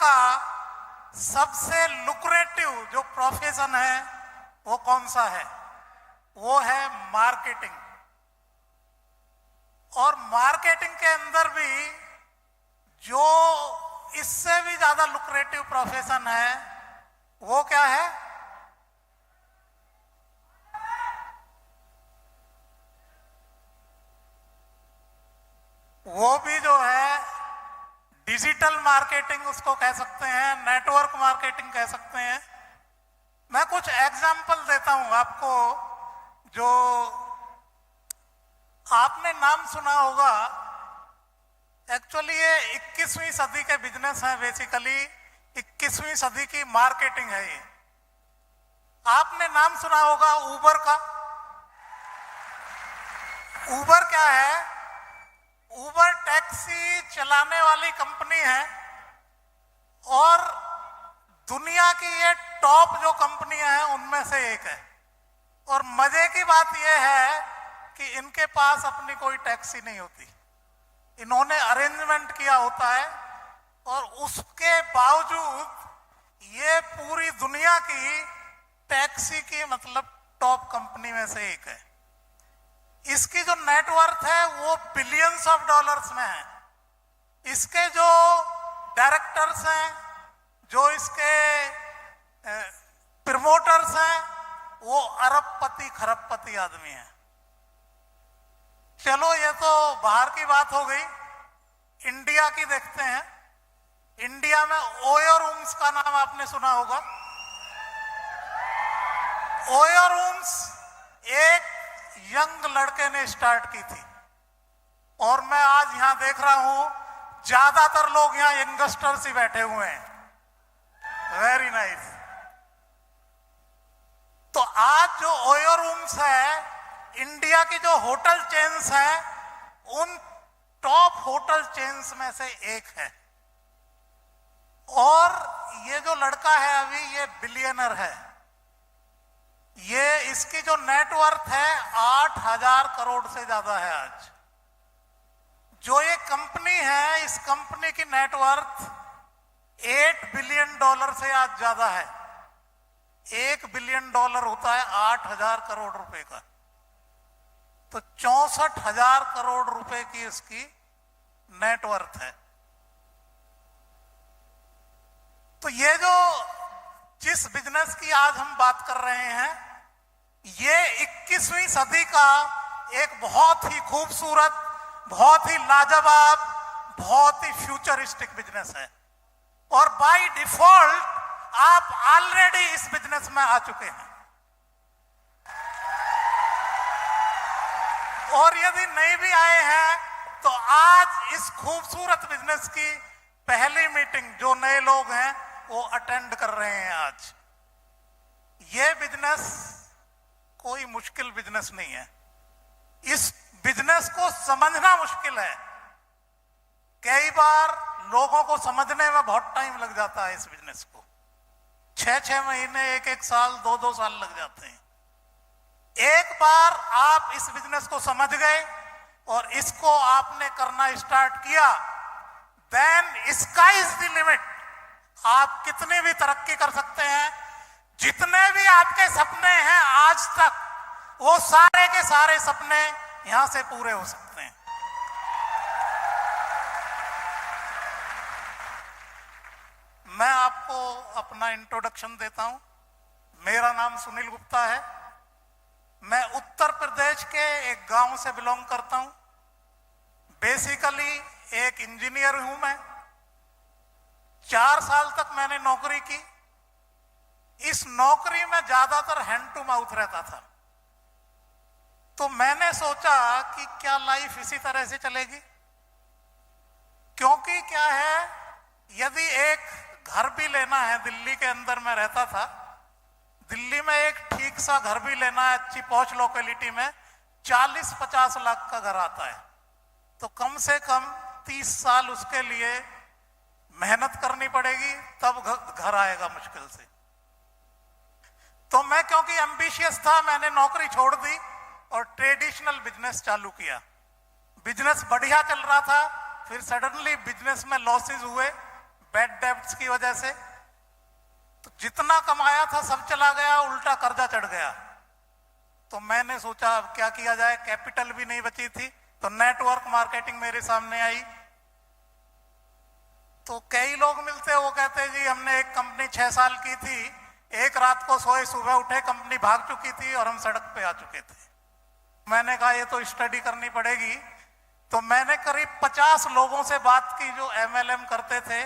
का सबसे लुक्रेटिव जो प्रोफेशन है वो कौन सा है? वो है मार्केटिंग। और मार्केटिंग के अंदर भी जो इससे भी ज्यादा लुक्रेटिव प्रोफेशन है वो क्या है? वो भी जो है डिजिटल मार्केटिंग उसको कह सकते हैं, नेटवर्क मार्केटिंग कह सकते हैं। मैं कुछ एग्जाम्पल देता हूं आपको। जो आपने नाम सुना होगा, एक्चुअली ये 21वीं सदी के बिजनेस है, बेसिकली 21वीं सदी की मार्केटिंग है ये। आपने नाम सुना होगा उबर का। उबर क्या है? उबर टैक्सी चलाने वाली कंपनी है और दुनिया की ये टॉप जो कंपनियां हैं उनमें से एक है। और मजे की बात यह है कि इनके पास अपनी कोई टैक्सी नहीं होती, इन्होंने अरेंजमेंट किया होता है। और उसके बावजूद ये पूरी दुनिया की टैक्सी की मतलब टॉप कंपनी में से एक है। इसकी जो नेटवर्थ है वो बिलियंस ऑफ डॉलर्स में है। इसके जो डायरेक्टर्स हैं, जो इसके प्रमोटर्स हैं, वो अरबपति खरबपति आदमी हैं। चलो ये तो बाहर की बात हो गई। इंडिया की देखते हैं। इंडिया में ओयो रूम्स का नाम आपने सुना होगा। ओयो रूम्स एक यंग लड़के ने स्टार्ट की थी और मैं आज यहां देख रहा हूं ज्यादातर लोग यहां यंगस्टर्स ही बैठे हुए हैं। Very nice. तो आज जो ओयो रूम्स है, इंडिया की जो होटल चेन्स हैं, उन टॉप होटल चेन्स में से एक है। और ये जो लड़का है अभी, ये बिलियनर है। ये इसकी जो नेटवर्थ है 8,000 करोड़ से ज्यादा है आज। जो ये कंपनी है, इस कंपनी की नेटवर्थ 8 बिलियन डॉलर से आज ज्यादा है। 1 बिलियन डॉलर होता है 8,000 करोड़ रुपए का। तो 64,000 करोड़ रुपए की इसकी नेटवर्थ है। तो ये जो जिस बिजनेस की आज हम बात कर रहे हैं, ये 21वीं सदी का एक बहुत ही खूबसूरत, बहुत ही लाजवाब, बहुत ही फ्यूचरिस्टिक बिजनेस है। और बाय डिफॉल्ट आप ऑलरेडी इस बिजनेस में आ चुके हैं। और यदि नहीं भी आए हैं तो आज इस खूबसूरत बिजनेस की पहली मीटिंग जो नए लोग हैं वो अटेंड कर रहे हैं आज। ये बिजनेस कोई मुश्किल बिजनेस नहीं है। इस बिजनेस को समझना मुश्किल है। कई बार लोगों को समझने में बहुत टाइम लग जाता है। इस बिजनेस को 6-6 महीने, 1-1 साल, 2-2 साल लग जाते हैं। एक बार आप इस बिजनेस को समझ गए और इसको आपने करना स्टार्ट किया, then sky is the limit. आप कितनी भी तरक्की कर सकते हैं। जितने भी आपके सपने हैं आज तक, वो सारे के सारे सपने यहां से पूरे हो सकते हैं। मैं आपको अपना इंट्रोडक्शन देता हूं। मेरा नाम सुनील गुप्ता है। मैं उत्तर प्रदेश के एक गांव से बिलोंग करता हूं। बेसिकली एक इंजीनियर हूं मैं। 4 साल तक मैंने नौकरी की। इस नौकरी में ज्यादातर हैंड टू माउथ रहता था। तो मैंने सोचा कि क्या लाइफ इसी तरह से चलेगी? क्योंकि क्या है, यदि एक घर भी लेना है, दिल्ली के अंदर मैं रहता था, दिल्ली में एक ठीक सा घर भी लेना है अच्छी पहुंच लोकेलिटी में, 40-50 लाख का घर आता है। तो कम से कम 30 साल उसके लिए मेहनत करनी पड़ेगी, तब घर आएगा मुश्किल से। तो मैं क्योंकि एम्बिशियस था, मैंने नौकरी छोड़ दी और ट्रेडिशनल बिजनेस चालू किया। बिजनेस बढ़िया चल रहा था, फिर सडनली बिजनेस में लॉसेस हुए, बैड डेब्ट्स की वजह से। तो जितना कमाया था सब चला गया, उल्टा कर्जा चढ़ गया। तो मैंने सोचा अब क्या किया जाए, कैपिटल भी नहीं बची थी। तो नेटवर्क मार्केटिंग मेरे सामने आई। तो कई लोग मिलते, वो कहते जी हमने एक कंपनी 6 साल की थी, एक रात को सोए सुबह उठे कंपनी भाग चुकी थी और हम सड़क पे आ चुके थे। मैंने कहा ये तो स्टडी करनी पड़ेगी। तो मैंने करीब 50 लोगों से बात की जो MLM करते थे,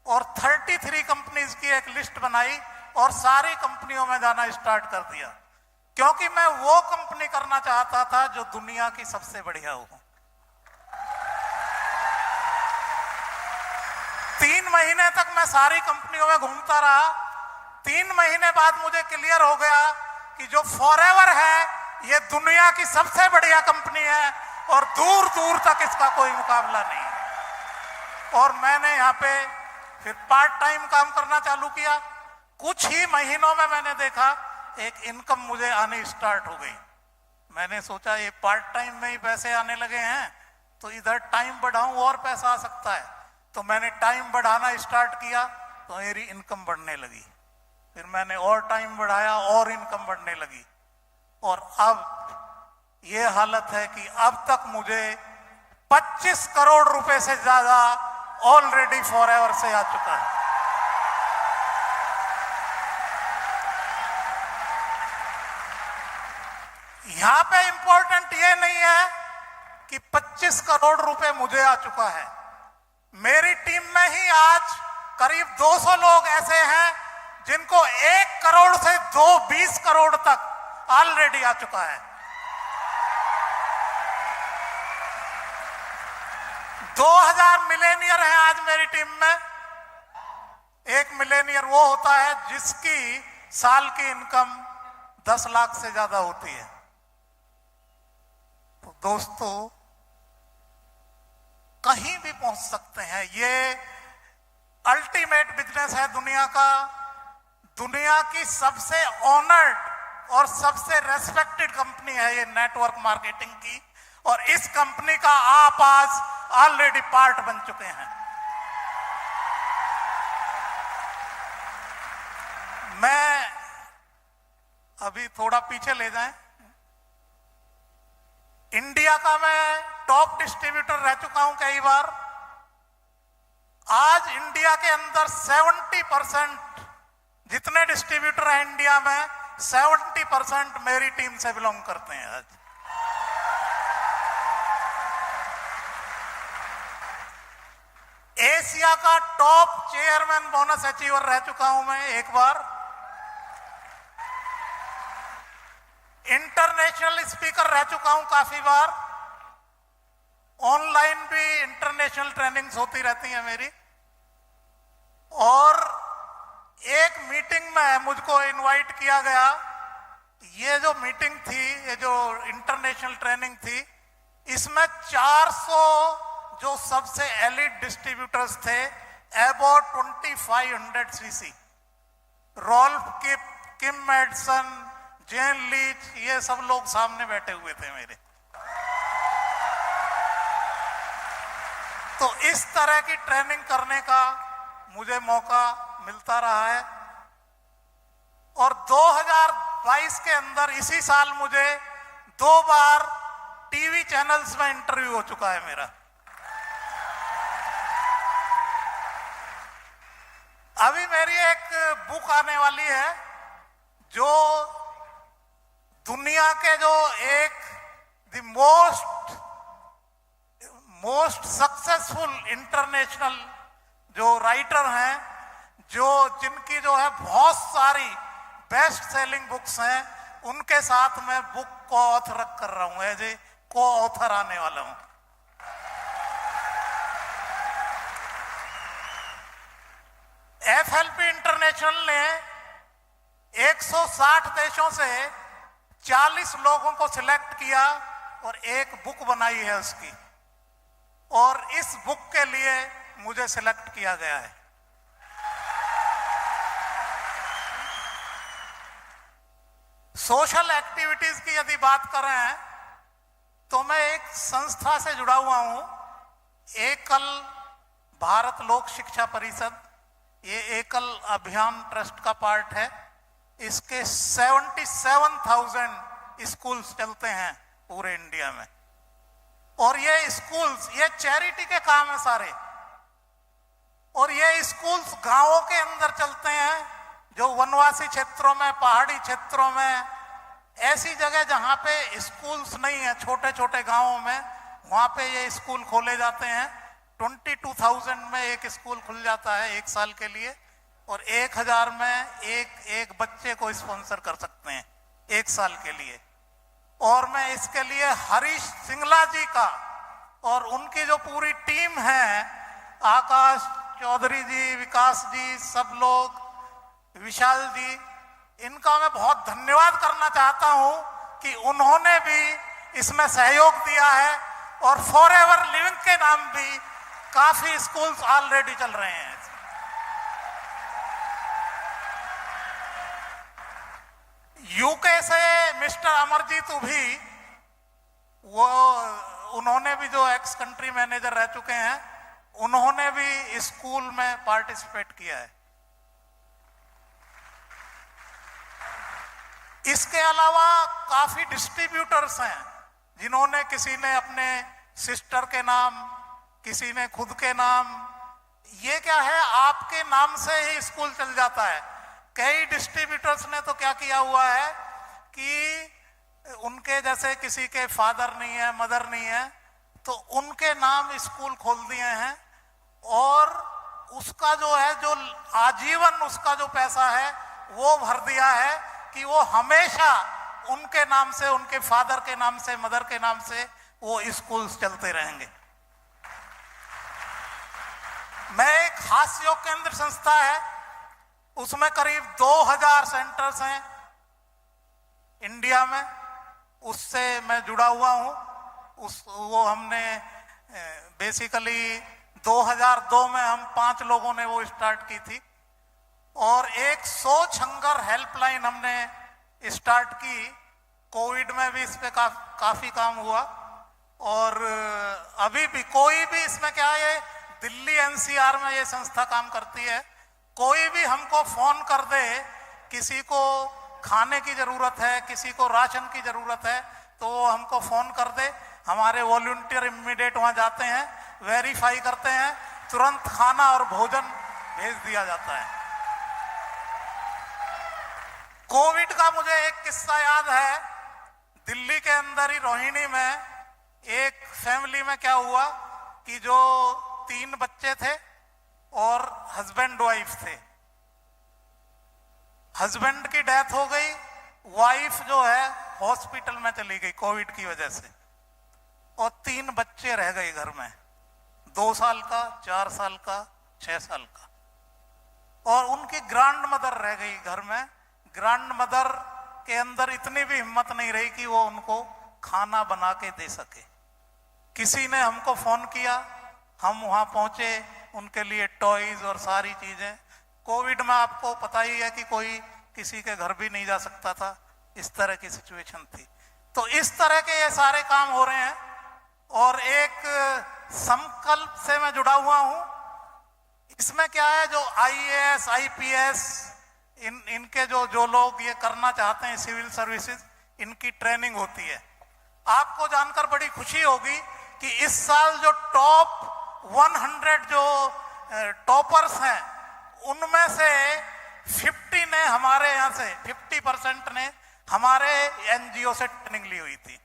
और 33 कंपनीज की एक लिस्ट बनाई और सारी कंपनियों में जाना स्टार्ट कर दिया, क्योंकि मैं वो कंपनी करना चाहता था जो दुनिया की सबसे बढ़िया हो। 3 महीने तक मैं सारी कंपनियों में घूमता रहा। 3 महीने बाद मुझे क्लियर हो गया कि जो फॉरएवर है ये दुनिया की सबसे बढ़िया कंपनी है और दूर दूर तक इसका कोई मुकाबला नहीं। और मैंने यहाँ पे फिर पार्ट टाइम काम करना चालू किया। कुछ ही महीनों में मैंने देखा एक इनकम मुझे आनी स्टार्ट हो गई। मैंने सोचा ये पार्ट टाइम में ही पैसे आने लगे हैं तो इधर टाइम बढ़ाऊं और पैसा आ सकता है। तो मैंने टाइम बढ़ाना स्टार्ट किया तो मेरी इनकम बढ़ने लगी। फिर मैंने और टाइम बढ़ाया और इनकम बढ़ने लगी। और अब ये हालत है कि अब तक मुझे 25 करोड़ रुपए से ज्यादा ऑलरेडी फॉरएवर से आ चुका है। यहां पे इंपॉर्टेंट ये नहीं है कि 25 करोड़ रुपए मुझे आ चुका है। मेरी टीम में ही आज करीब 200 लोग ऐसे हैं जिनको 1 करोड़ से 20 करोड़ तक ऑलरेडी आ चुका है। 2000 मिलेनियर हैं आज मेरी टीम में। एक मिलेनियर वो होता है जिसकी साल की इनकम 10 लाख से ज्यादा होती है। तो दोस्तों कहीं भी पहुंच सकते हैं। ये अल्टीमेट बिजनेस है दुनिया का। दुनिया की सबसे ऑनर्ड और सबसे रेस्पेक्टेड कंपनी है ये नेटवर्क मार्केटिंग की, और इस कंपनी का आप आज ऑलरेडी पार्ट बन चुके हैं। मैं अभी थोड़ा पीछे ले जाएं। इंडिया का मैं टॉप डिस्ट्रीब्यूटर रह चुका हूं कई बार। आज इंडिया के अंदर 70% जितने डिस्ट्रीब्यूटर हैं इंडिया में 70% मेरी टीम से बिलोंग करते हैं। आज एशिया का टॉप चेयरमैन बोनस अचीवर रह चुका हूं मैं एक बार। इंटरनेशनल स्पीकर रह चुका हूं काफी बार। ऑनलाइन भी इंटरनेशनल ट्रेनिंग्स होती रहती हैं मेरी। और एक मीटिंग में मुझको इनवाइट किया गया। ये जो मीटिंग थी, ये जो इंटरनेशनल ट्रेनिंग थी, इसमें 400 जो सबसे एलिट डिस्ट्रीब्यूटर्स थे, about 2500 CC, Rolf Kim Madsen, Jane Leach, ये सब लोग सामने बैठे हुए थे मेरे। तो इस तरह की ट्रेनिंग करने का मुझे मौका मिलता रहा है। और 2022 के अंदर इसी साल मुझे 2 बार टीवी चैनल्स में इंटरव्यू हो चुका है मेरा। अभी मेरी एक बुक आने वाली है जो दुनिया के जो एक द मोस्ट सक्सेसफुल इंटरनेशनल जो राइटर हैं, जो जिनकी जो है बहुत सारी बेस्ट सेलिंग बुक्स हैं, उनके साथ मैं बुक को ऑथर कर रहा हूं। एज ए को ऑथर आने वाला हूं। FLP इंटरनेशनल ने 160 देशों से 40 लोगों को सिलेक्ट किया और एक बुक बनाई है उसकी। और इस बुक के लिए मुझे सिलेक्ट किया गया है। सोशल एक्टिविटीज की यदि बात करें तो मैं एक संस्था से जुड़ा हुआ हूं, एकल भारत लोक शिक्षा परिषद, ये एकल अभियान ट्रस्ट का पार्ट है। इसके 77,000 स्कूल्स चलते हैं पूरे इंडिया में। और ये स्कूल्स, ये चैरिटी के काम है सारे। और ये स्कूल्स गांवों के अंदर चलते हैं, जो वनवासी क्षेत्रों में, पहाड़ी क्षेत्रों में, ऐसी जगह जहां पे स्कूल्स नहीं है, छोटे छोटे गांवों में, वहां पे ये स्कूल खोले जाते हैं। 22,000 में एक स्कूल खुल जाता है 1 साल के लिए, और 1,000 में एक बच्चे को स्पॉन्सर कर सकते हैं 1 साल के लिए। और मैं इसके लिए हरीश सिंगला जी का और उनकी जो पूरी टीम है, आकाश चौधरी जी, विकास जी, सब लोग, विशाल जी, इनका मैं बहुत धन्यवाद करना चाहता हूं कि उन्होंने भी इसमें सहयोग दिया है। और फॉरएवर लिविंग के नाम भी काफी स्कूल्स ऑलरेडी चल रहे हैं। यूके से मिस्टर अमरजीत उभी, वो उन्होंने भी, जो एक्स कंट्री मैनेजर रह चुके हैं, उन्होंने भी स्कूल में पार्टिसिपेट किया है। इसके अलावा काफी डिस्ट्रीब्यूटर्स हैं, जिन्होंने, किसी ने अपने सिस्टर के नाम, किसी ने खुद के नाम। ये क्या है, आपके नाम से ही स्कूल चल जाता है। कई डिस्ट्रीब्यूटर्स ने तो क्या किया हुआ है कि उनके जैसे किसी के फादर नहीं है, मदर नहीं है, तो उनके नाम स्कूल खोल दिए हैं। और उसका जो है, जो आजीवन उसका जो पैसा है, वो भर दिया है कि वो हमेशा उनके नाम से, उनके फादर के नाम से, मदर के नाम से वो स्कूल्स चलते रहेंगे। मैं, एक हास्य योग केंद्र संस्था है, उसमें करीब 2,000 सेंटर्स हैं इंडिया में, उससे मैं जुड़ा हुआ हूं। वो हमने बेसिकली 2002 में हम 5 लोगों ने वो स्टार्ट की थी। और एक सोच हंगर हेल्पलाइन हमने स्टार्ट की। कोविड में भी इस पे काफी काम हुआ। और अभी भी कोई भी, इसमें क्या है, ये दिल्ली एनसीआर में ये संस्था काम करती है। कोई भी हमको फोन कर दे, किसी को खाने की जरूरत है, किसी को राशन की जरूरत है, तो वो हमको फोन कर दे, हमारे वॉलंटियर इमीडिएट वहां जाते हैं, वेरीफाई करते हैं, तुरंत खाना और भोजन भेज दिया जाता है। कोविड का मुझे एक किस्सा याद है। दिल्ली के अंदर ही रोहिणी में एक फैमिली में क्या हुआ कि जो 3 बच्चे थे और हस्बैंड वाइफ थे। हस्बैंड की डेथ हो गई, वाइफ जो है हॉस्पिटल में चली गई कोविड की वजह से, और 3 बच्चे रह गए घर में, 2 साल का, 4 साल का, 6 साल का। और उनकी ग्रैंड मदर रह गई घर में। ग्रैंड मदर के अंदर इतनी भी हिम्मत नहीं रही कि वो उनको खाना बना के दे सके। किसी ने हमको फोन किया, हम वहां पहुंचे, उनके लिए टॉयज और सारी चीजें। कोविड में आपको पता ही है कि कोई किसी के घर भी नहीं जा सकता था, इस तरह की सिचुएशन थी। तो इस तरह के ये सारे काम हो रहे हैं। और एक संकल्प से मैं जुड़ा हुआ हूं। इसमें क्या है, जो आईएएस, आईपीएस, इनके जो लोग ये करना चाहते हैं, सिविल सर्विसेज, इनकी ट्रेनिंग होती है। आपको जानकर बड़ी खुशी होगी कि इस साल जो टॉप 100 जो टॉपर्स हैं, उनमें से 50 ने हमारे यहां से, 50% ने हमारे एनजीओ से ट्रेनिंग ली हुई थी।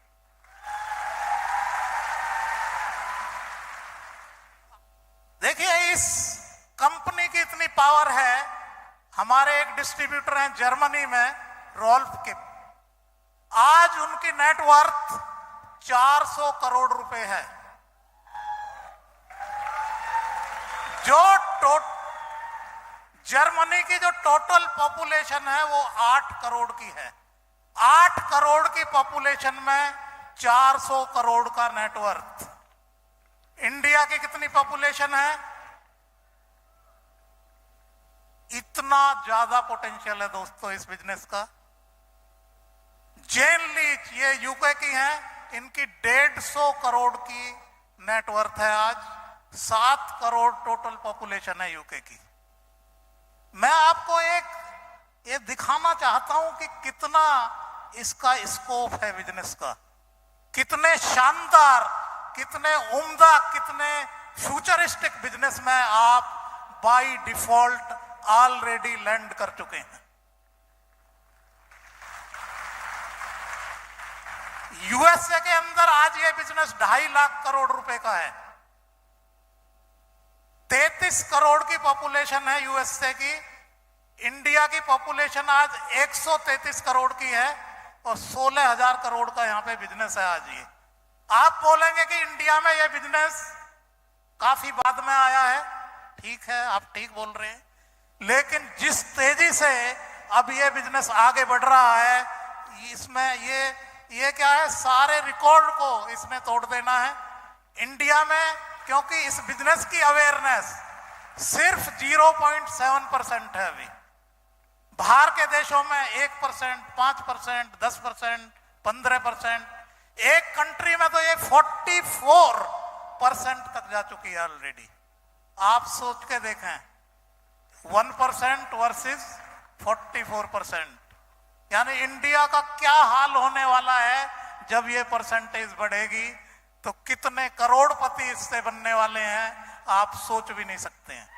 देखिए, इस कंपनी की इतनी पावर है। हमारे एक डिस्ट्रीब्यूटर हैं जर्मनी में, रोल्फ के, आज उनकी नेटवर्थ 400 करोड़ रुपए है। जर्मनी की जो टोटल पॉपुलेशन है वो 8 करोड़ की है। 8 करोड़ की पॉपुलेशन में 400 करोड़ का नेटवर्थ। इंडिया की कितनी पॉपुलेशन है? इतना ज्यादा पोटेंशियल है दोस्तों इस बिजनेस का। जेन लीच, ये यूके की हैं, इनकी 150 करोड़ की नेटवर्थ है आज। 7 करोड़ टोटल पॉपुलेशन है यूके की। मैं आपको ये दिखाना चाहता हूं कि कितना इसका स्कोप है बिजनेस का, कितने शानदार, कितने उम्दा, कितने फ्यूचरिस्टिक बिजनेस में आप बाय डिफॉल्ट ऑलरेडी लैंड कर चुके हैं। यूएसए के अंदर आज ये बिजनेस 2.5 लाख करोड़ रुपए का है। 33 करोड़ की पॉपुलेशन है यूएसए की। इंडिया की पॉपुलेशन आज 133 करोड़ की है और 16,000 करोड़ का यहां पे बिजनेस है आज ये। आप बोलेंगे कि इंडिया में ये बिजनेस काफी बाद में आया है, ठीक है, आप ठीक बोल रहे हैं, लेकिन जिस तेजी से अब ये बिजनेस आगे बढ़ रहा है, इसमें ये क्या है, सारे रिकॉर्ड को इसने तोड़ देना है इंडिया में, क्योंकि इस बिजनेस की अवेयरनेस सिर्फ 0.7% है अभी। बाहर के देशों में 1%, 5%, 10%, 15%, एक कंट्री में तो ये 44% तक जा चुकी है ऑलरेडी। आप सोच के देखें, 1% वर्सेस 44%, यानी इंडिया का क्या हाल होने वाला है जब ये परसेंटेज बढ़ेगी, तो कितने करोड़पति इससे बनने वाले हैं आप सोच भी नहीं सकते हैं।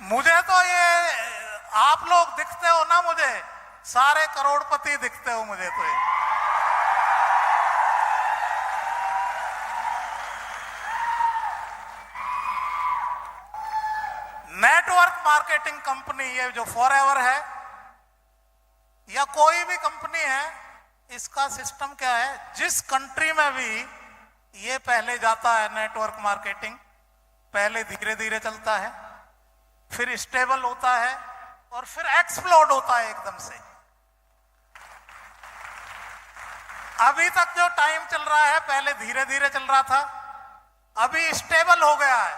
मुझे तो ये आप लोग दिखते हो ना, मुझे सारे करोड़पति दिखते हो मुझे तो ये। नेटवर्क मार्केटिंग कंपनी, ये जो फॉरएवर है या कोई भी कंपनी है, इसका सिस्टम क्या है, जिस कंट्री में भी ये पहले जाता है नेटवर्क मार्केटिंग, पहले धीरे धीरे चलता है, फिर स्टेबल होता है और फिर एक्सप्लोड होता है एकदम से। अभी तक जो टाइम चल रहा है, पहले धीरे धीरे चल रहा था, अभी स्टेबल हो गया है,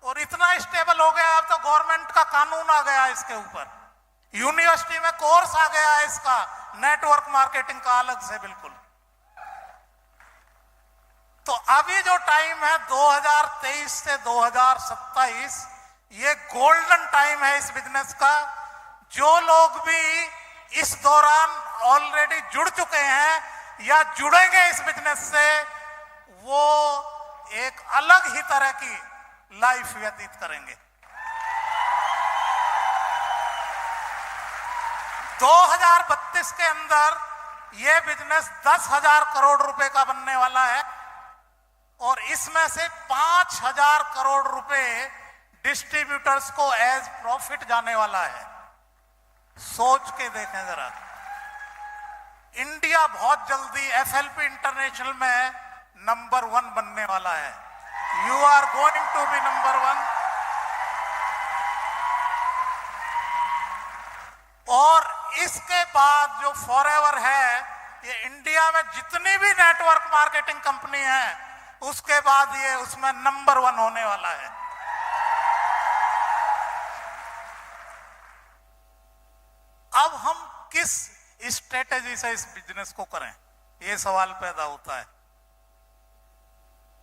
और इतना स्टेबल हो गया अब तो गवर्नमेंट का कानून आ गया इसके ऊपर, यूनिवर्सिटी में कोर्स आ गया है इसका, नेटवर्क मार्केटिंग का अलग से बिल्कुल। तो अभी जो टाइम है 2023 से 2027, ये गोल्डन टाइम है इस बिजनेस का। जो लोग भी इस दौरान ऑलरेडी जुड़ चुके हैं या जुड़ेंगे इस बिजनेस से, वो एक अलग ही तरह की लाइफ व्यतीत करेंगे। 2032 के अंदर यह बिजनेस 10,000 करोड़ रुपए का बनने वाला है और इसमें से 5,000 करोड़ रुपए डिस्ट्रीब्यूटर्स को एज प्रॉफिट जाने वाला है। सोच के देखें जरा, इंडिया बहुत जल्दी एफएलपी इंटरनेशनल में नंबर 1 बनने वाला है। You are going to be number 1। और इसके बाद जो फॉरएवर है, ये इंडिया में जितनी भी नेटवर्क मार्केटिंग कंपनी है, उसके बाद ये उसमें नंबर 1 होने वाला है। अब हम किस स्ट्रेटेजी से इस बिजनेस को करें, ये सवाल पैदा होता है।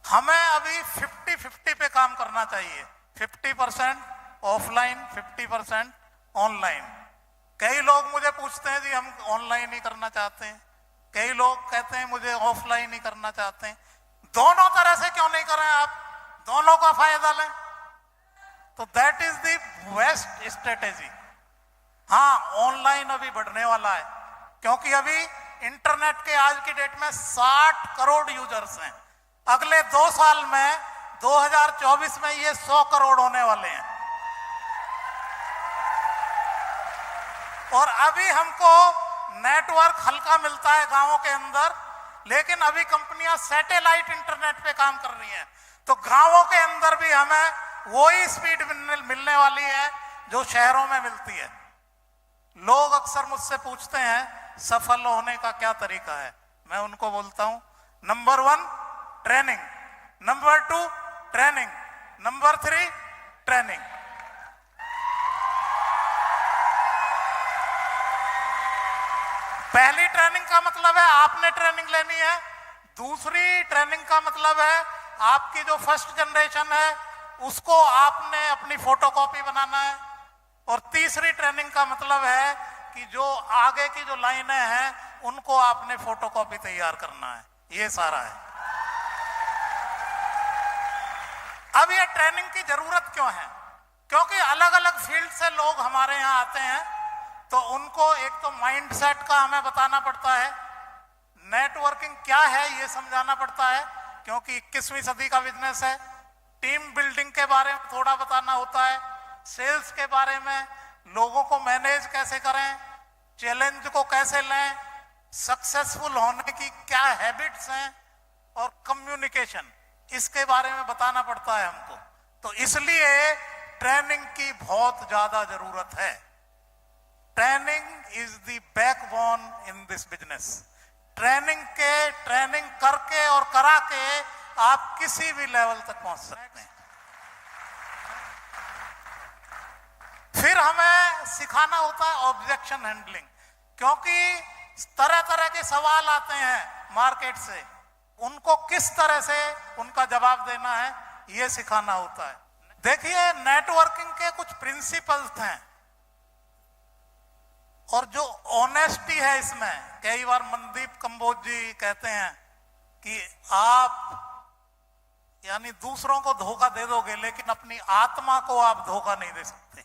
हमें अभी 50-50 पे काम करना चाहिए, 50% ऑफलाइन, 50% ऑनलाइन। कई लोग मुझे पूछते हैं जी हम ऑनलाइन ही करना चाहते हैं, कई लोग कहते हैं मुझे ऑफलाइन ही करना चाहते हैं। दोनों तरह से क्यों नहीं करें, आप दोनों का फायदा लें, तो that is the best strategy. हाँ, ऑनलाइन अभी बढ़ने वाला है, क्योंकि अभी इंटरनेट के आज की डेट में 60 करोड़ यूजर्स हैं। अगले 2 साल में 2024 में ये 100 करोड़ होने वाले हैं। और अभी हमको नेटवर्क हल्का मिलता है गांवों के अंदर, लेकिन अभी कंपनियां सैटेलाइट इंटरनेट पे काम कर रही हैं, तो गांवों के अंदर भी हमें वही स्पीड मिलने वाली है जो शहरों में मिलती है। लोग अक्सर मुझसे पूछते हैं सफल होने का क्या तरीका है, मैं उनको बोलता हूं number 1 training, number 2 training, number 3 training. पहली ट्रेनिंग का मतलब है आपने ट्रेनिंग लेनी है, दूसरी ट्रेनिंग का मतलब है आपकी जो फर्स्ट जनरेशन है उसको आपने अपनी फोटोकॉपी बनाना है, और तीसरी ट्रेनिंग का मतलब है कि जो आगे की जो लाइनें हैं उनको आपने फोटोकॉपी तैयार करना है। ये सारा है। अब ये ट्रेनिंग की जरूरत क्यों है? क्योंकि अलग अलग फील्ड से लोग हमारे यहाँ आते हैं, तो उनको एक तो माइंडसेट का हमें बताना पड़ता है, नेटवर्किंग क्या है ये समझाना पड़ता है, क्योंकि 21वीं सदी का बिजनेस है। टीम बिल्डिंग के बारे में थोड़ा बताना होता है, सेल्स के बारे में, लोगों को मैनेज कैसे करें, चैलेंज को कैसे लें, सक्सेसफुल होने की क्या हैबिट्स हैं, और कम्युनिकेशन, इसके बारे में बताना पड़ता है हमको। तो इसलिए ट्रेनिंग की बहुत ज्यादा जरूरत है। Training is the backbone in this business. Training करके और करा के आप किसी भी लेवल तक पहुंच सकते हैं। फिर हमें सिखाना होता है ऑब्जेक्शन हैंडलिंग, क्योंकि तरह तरह के सवाल आते हैं मार्केट से, उनको किस तरह से उनका जवाब देना है ये सिखाना होता है। देखिए, नेटवर्किंग के कुछ प्रिंसिपल्स हैं, और जो ऑनेस्टी है इसमें, कई बार मनदीप कंबोज जी कहते हैं कि आप यानी दूसरों को धोखा दे दोगे लेकिन अपनी आत्मा को आप धोखा नहीं दे सकते।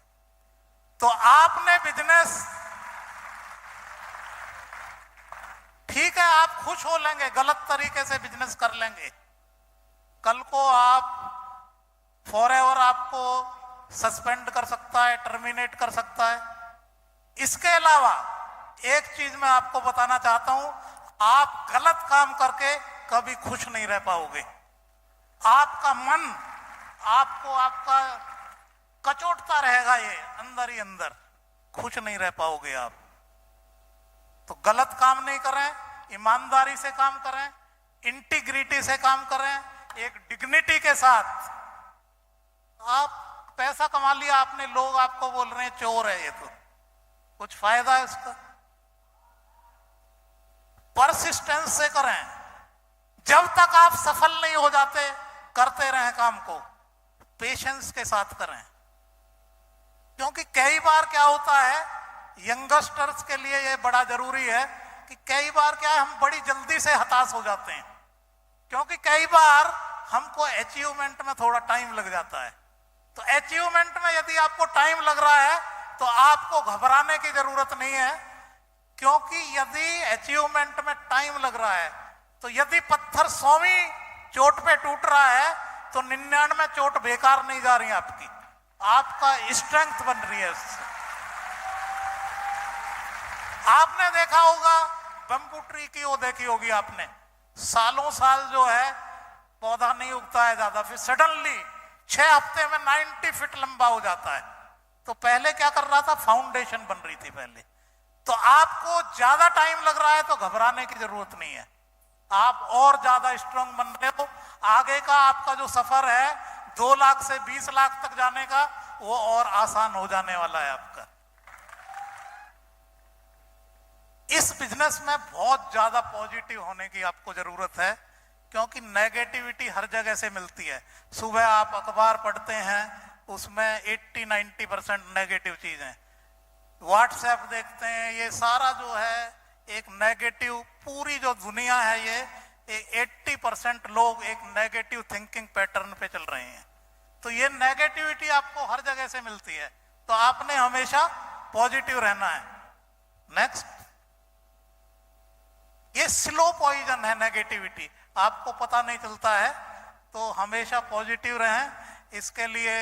तो आपने बिजनेस, ठीक है आप खुश हो लेंगे, गलत तरीके से बिजनेस कर लेंगे, कल को आप फॉरएवर आपको सस्पेंड कर सकता है, टर्मिनेट कर सकता है। इसके अलावा एक चीज मैं आपको बताना चाहता हूं, आप गलत काम करके कभी खुश नहीं रह पाओगे। आपका मन आपको आपका कचोटता रहेगा, ये अंदर ही अंदर, खुश नहीं रह पाओगे आप। तो गलत काम नहीं करें, ईमानदारी से काम करें, इंटीग्रिटी से काम करें, एक डिग्निटी के साथ। आप पैसा कमा लिया आपने, लोग आपको बोल रहे हैं चोर है, ये तो कुछ फायदा है उसका? परसिस्टेंस से करें, जब तक आप सफल नहीं हो जाते करते रहें काम को, पेशेंस के साथ करें। क्योंकि कई बार क्या होता है, यंगस्टर्स के लिए ये बड़ा जरूरी है कि कई बार क्या है, हम बड़ी जल्दी से हताश हो जाते हैं, क्योंकि कई बार हमको अचीवमेंट में थोड़ा टाइम लग जाता है। तो अचीवमेंट में यदि आपको टाइम लग रहा है तो आपको घबराने की जरूरत नहीं है, क्योंकि यदि अचीवमेंट में टाइम लग रहा है तो यदि पत्थर 100वीं चोट पे टूट रहा है तो 99 चोट बेकार नहीं जा रही आपकी, आपका स्ट्रेंथ बन रही है उससे। आपने देखा होगा बम्बू ट्री की, वो देखी होगी आपने, सालों साल जो है पौधा नहीं उगता है ज्यादा, फिर सडनली 6 हफ्ते में 90 फीट लंबा हो जाता है। तो पहले क्या कर रहा था, फाउंडेशन बन रही थी पहले। तो आपको ज्यादा टाइम लग रहा है तो घबराने की जरूरत नहीं है, आप और ज्यादा स्ट्रांग बन रहे हो। आगे का आपका जो सफर है 2 लाख से 20 लाख तक जाने का, वो और आसान हो जाने वाला है आपका। इस बिजनेस में बहुत ज्यादा पॉजिटिव होने की आपको जरूरत है, क्योंकि नेगेटिविटी हर जगह से मिलती है। सुबह आप अखबार पढ़ते हैं, उसमें 80-90% नेगेटिव चीजें, व्हाट्सएप देखते हैं, ये सारा जो है एक नेगेटिव, पूरी जो दुनिया है ये 80% लोग एक नेगेटिव थिंकिंग पैटर्न पे चल रहे हैं। तो ये नेगेटिविटी आपको हर जगह से मिलती है, तो आपने हमेशा पॉजिटिव रहना है। नेक्स्ट, ये स्लो पॉइजन है नेगेटिविटी, आपको पता नहीं चलता है, तो हमेशा पॉजिटिव रहें। इसके लिए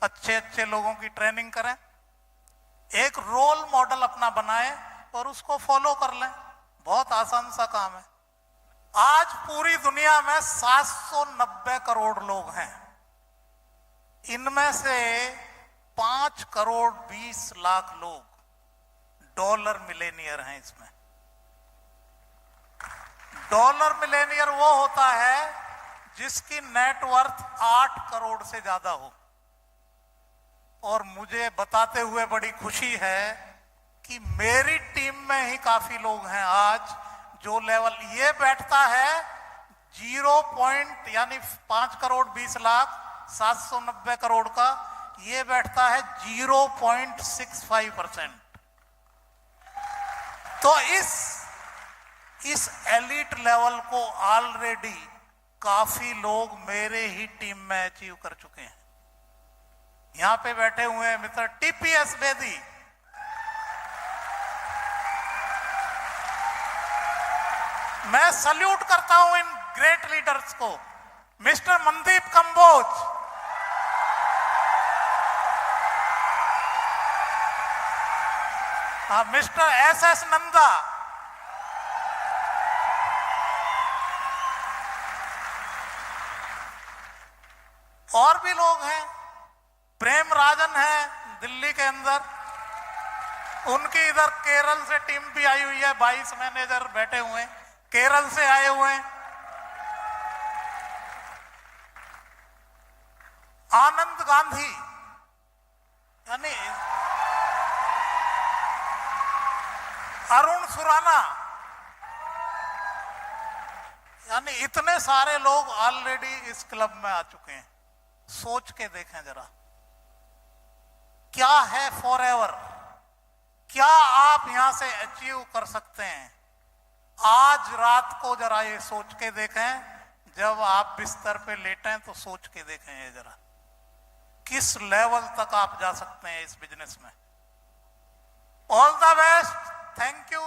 अच्छे अच्छे लोगों की ट्रेनिंग करें, एक रोल मॉडल अपना बनाएं और उसको फॉलो कर लें, बहुत आसान सा काम है। आज पूरी दुनिया में 790 करोड़ लोग हैं, इनमें से 5 करोड़ 20 लाख लोग डॉलर मिलेनियर हैं। इसमें डॉलर मिलेनियर वो होता है जिसकी नेटवर्थ 8 करोड़ से ज्यादा हो। और मुझे बताते हुए बड़ी खुशी है कि मेरी टीम में ही काफी लोग हैं आज जो लेवल ये बैठता है 0 पॉइंट यानी 5 करोड़ 20 लाख 790 करोड़ का, ये बैठता है 0.65%। तो इस एलिट लेवल को ऑलरेडी काफी लोग मेरे ही टीम में अचीव कर चुके हैं। यहां पे बैठे हुए हैं मिस्टर टीपीएस बेदी, मैं सल्यूट करता हूं इन ग्रेट लीडर्स को। Mister Mandeep Kamboj, mister SS Nanda, और भी लोग हैं, प्रेम राजन है दिल्ली के अंदर, उनकी इधर केरल से टीम भी आई हुई है, 22 मैनेजर बैठे हुए हैं, केरल से आए हुए हैं। आनंद गांधी यानी अरुण सुराना, यानी इतने सारे लोग ऑलरेडी इस क्लब में आ चुके हैं। सोच के देखें जरा, क्या है फॉरएवर, क्या आप यहां से अचीव कर सकते हैं। आज रात को जरा ये सोच के देखें, जब आप बिस्तर पे लेटें तो सोच के देखें ये जरा, किस लेवल तक आप जा सकते हैं इस बिजनेस में। All the best, thank you.